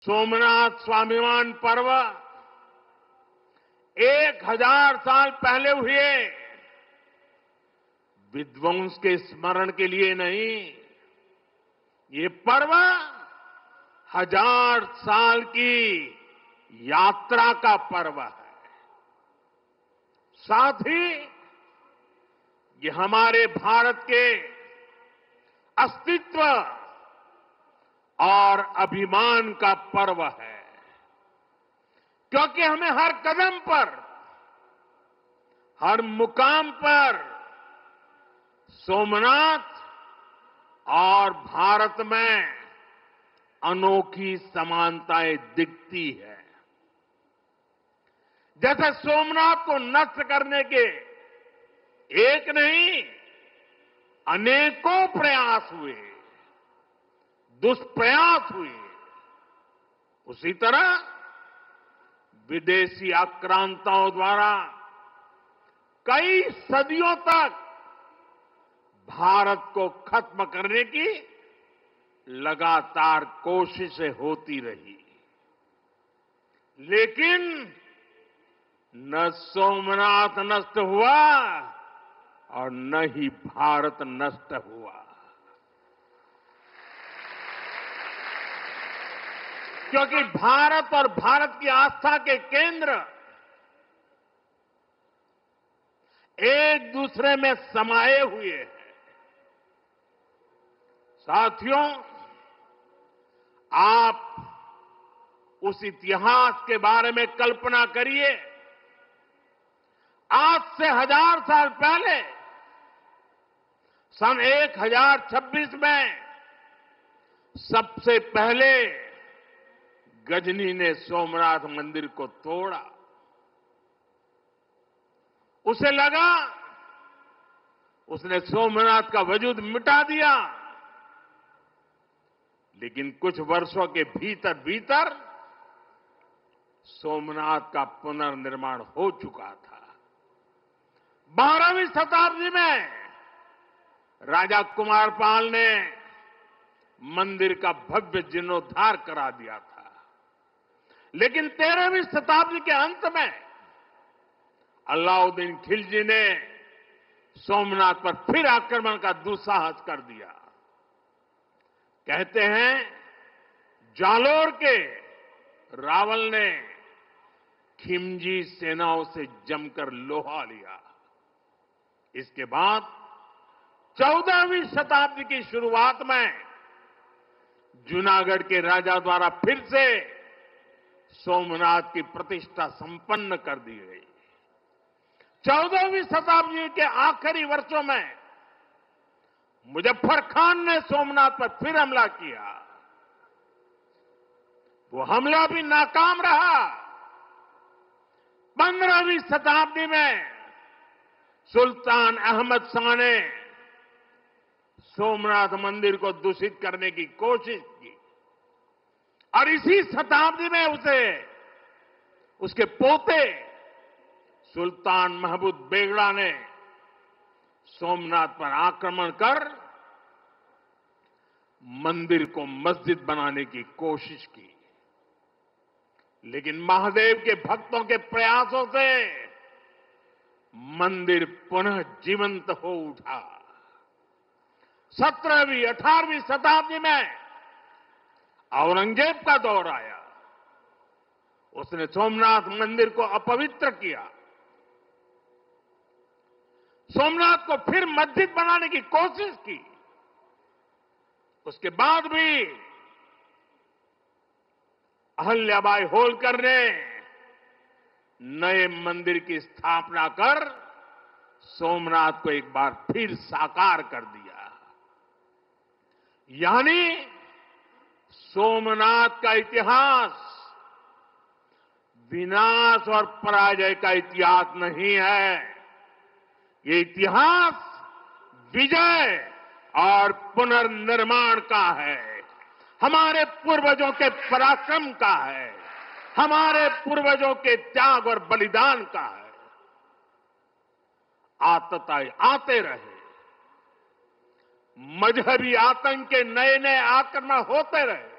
सोमनाथ स्वाभिमान पर्व 1000 साल पहले हुए विध्वंस के स्मरण के लिए नहीं, ये पर्व 1000 साल की यात्रा का पर्व है। साथ ही ये हमारे भारत के अस्तित्व और अभिमान का पर्व है, क्योंकि हमें हर कदम पर, हर मुकाम पर सोमनाथ और भारत में अनोखी समानताएं दिखती है। जैसे सोमनाथ को नष्ट करने के एक नहीं अनेकों प्रयास हुए, दुष्प्रयास हुए, उसी तरह विदेशी आक्रांताओं द्वारा कई सदियों तक भारत को खत्म करने की लगातार कोशिशें होती रही, लेकिन न सोमनाथ नष्ट हुआ और न ही भारत नष्ट हुआ, क्योंकि भारत और भारत की आस्था के केंद्र एक दूसरे में समाये हुए हैं। साथियों, आप उस इतिहास के बारे में कल्पना करिए। आज से 1000 साल पहले सन 1026 में सबसे पहले गजनी ने सोमनाथ मंदिर को तोड़ा। उसे लगा उसने सोमनाथ का वजूद मिटा दिया, लेकिन कुछ वर्षों के भीतर भीतर सोमनाथ का पुनर्निर्माण हो चुका था। 12वीं शताब्दी में राजा कुमारपाल ने मंदिर का भव्य जीर्णोद्धार करा दिया था, लेकिन 13वीं शताब्दी के अंत में अलाउद्दीन खिलजी ने सोमनाथ पर फिर आक्रमण का दुस्साहस कर दिया। कहते हैं जालोर के रावल ने खिमजी सेनाओं से जमकर लोहा लिया। इसके बाद 14वीं शताब्दी की शुरुआत में जूनागढ़ के राजा द्वारा फिर से सोमनाथ की प्रतिष्ठा संपन्न कर दी गई। 14वीं शताब्दी के आखिरी वर्षों में मुजफ्फर खान ने सोमनाथ पर फिर हमला किया। वो हमला भी नाकाम रहा। 15वीं शताब्दी में सुल्तान अहमद शाह ने सोमनाथ मंदिर को दूषित करने की कोशिश की और इसी शताब्दी में उसके पोते सुल्तान महमूद बेगड़ा ने सोमनाथ पर आक्रमण कर मंदिर को मस्जिद बनाने की कोशिश की, लेकिन महादेव के भक्तों के प्रयासों से मंदिर पुनः जीवंत हो उठा। 17वीं 18वीं शताब्दी में औरंगजेब का दौर आया। उसने सोमनाथ मंदिर को अपवित्र किया, सोमनाथ को फिर मस्जिद बनाने की कोशिश की। उसके बाद भी अहल्याबाई होलकर ने नए मंदिर की स्थापना कर सोमनाथ को एक बार फिर साकार कर दिया। यानी सोमनाथ का इतिहास विनाश और पराजय का इतिहास नहीं है, ये इतिहास विजय और पुनर्निर्माण का है, हमारे पूर्वजों के पराक्रम का है, हमारे पूर्वजों के त्याग और बलिदान का है। आतताई आते रहे, मजहबी आतंक के नए नए आक्रमण होते रहे,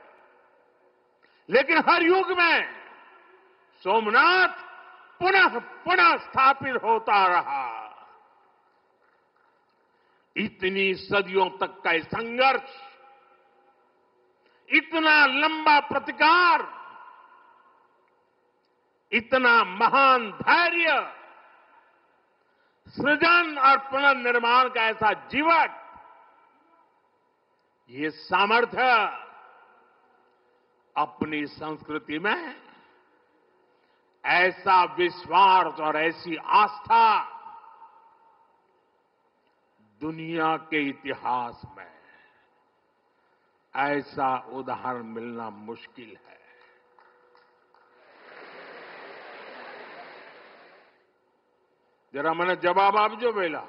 लेकिन हर युग में सोमनाथ पुनः पुनः स्थापित होता रहा। इतनी सदियों तक का ये संघर्ष, इतना लंबा प्रतिकार, इतना महान धैर्य, सृजन और पुनर्निर्माण का ऐसा जीवन, ये सामर्थ्य अपनी संस्कृति में, ऐसा विश्वास और ऐसी आस्था दुनिया के इतिहास में ऐसा उदाहरण मिलना मुश्किल है। जरा મને જવાબ આપજો પહેલા।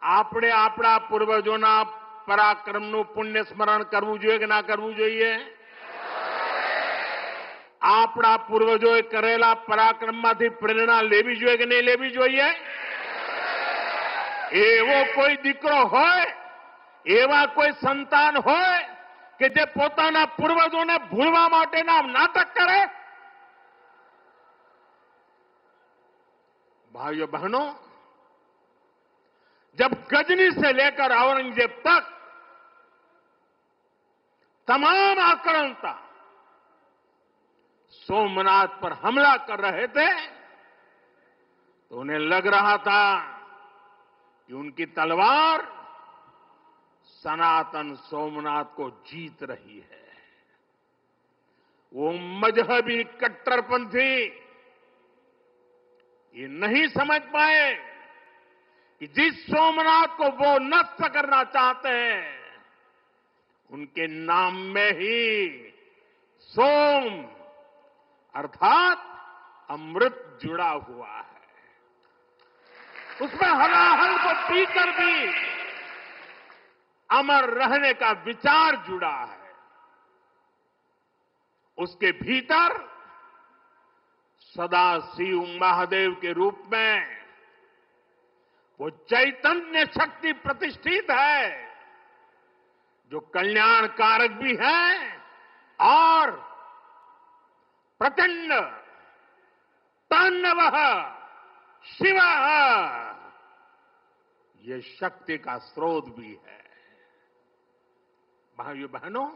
આપણે આપણા પૂર્વજોના પરાક્રમનું પુણ્ય સ્મરણ કરવું જોઈએ કે ના કરવું જોઈએ? આપણા પૂર્વજોએ કરેલા પરાક્રમમાંથી પ્રેરણા લેવી જોઈએ કે નહીં લેવી જોઈએ? એવો કોઈ દીકરો હોય, એવા કોઈ સંતાન હોય કે જે પોતાના પૂર્વજોને ભૂલવા માટેના નાટક કરે? भाइयों बहनों, जब गजनी से लेकर औरंगजेब तक तमाम आक्रांता सोमनाथ पर हमला कर रहे थे, तो उन्हें लग रहा था कि उनकी तलवार सनातन सोमनाथ को जीत रही है। वो मजहबी कट्टरपंथी ये नहीं समझ पाए कि जिस सोमनाथ को वो नष्ट करना चाहते हैं, उनके नाम में ही सोम अर्थात अमृत जुड़ा हुआ है। उसमें हलाहल को पीकर भी अमर रहने का विचार जुड़ा है। उसके भीतर सदा शिव महादेव के रूप में वो चैतन्य शक्ति प्रतिष्ठित है, जो कल्याण कारक भी है और प्रचंड तांडवः शिवः, ये शक्ति का स्रोत भी है। भाइयों बहनों,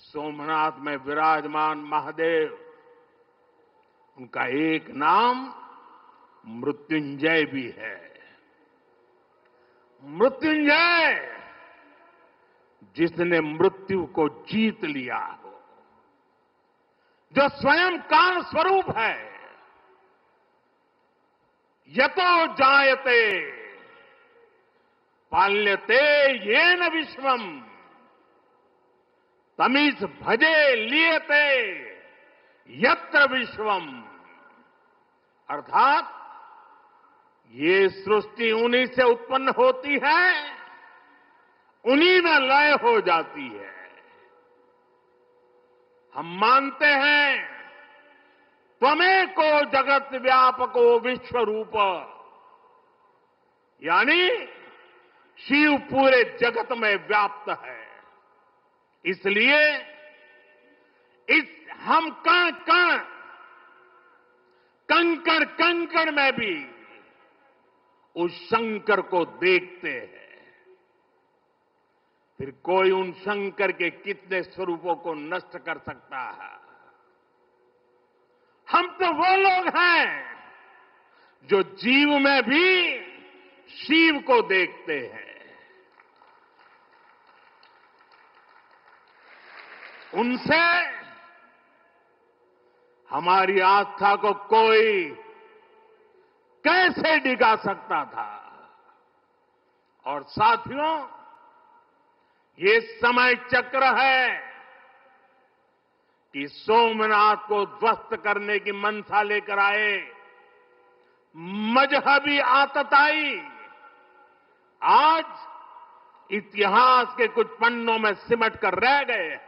सोमनाथ में विराजमान महादेव, उनका एक नाम मृत्युंजय भी है। मृत्युंजय, जिसने मृत्यु को जीत लिया हो, जो स्वयं काल स्वरूप है। यतो जायते पाल्यते येन विश्वम तमीस भजे लियते यत्र विश्वम, अर्थात ये सृष्टि उन्हीं से उत्पन्न होती है, उन्हीं में लय हो जाती है। हम मानते हैं त्वमेको जगत व्यापको विश्व रूप, यानी शिव पूरे जगत में व्याप्त है। इसलिए इस हम कण कण, कंकड़ कंकड़ में भी उस शंकर को देखते हैं। फिर कोई उन शंकर के कितने स्वरूपों को नष्ट कर सकता है? हम तो वो लोग हैं जो जीव में भी शिव को देखते हैं। उनसे हमारी आस्था को कोई कैसे डिगा सकता था? और साथियों, ये समय चक्र है कि सोमनाथ को ध्वस्त करने की मंशा लेकर आए मजहबी आतताई आज इतिहास के कुछ पन्नों में सिमट कर रह गए हैं।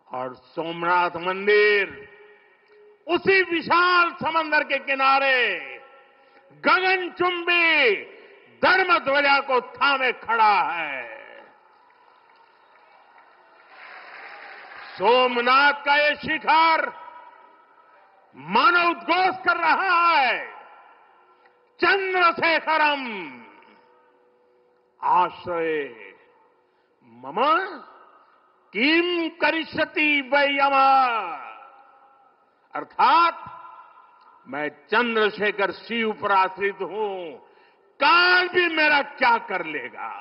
और सोमनाथ मंदिर उसी विशाल समंदर के किनारे गगनचुंबी धर्म ध्वजा को थामे खड़ा है। सोमनाथ का ये शिखर मानव उद्घोष कर रहा है, चंद्रशेखरम आश्रय मम किम करिष्यति वै यमः, अर्थात मैं चंद्रशेखर शिव पर आश्रित हूं, काल भी मेरा क्या कर लेगा।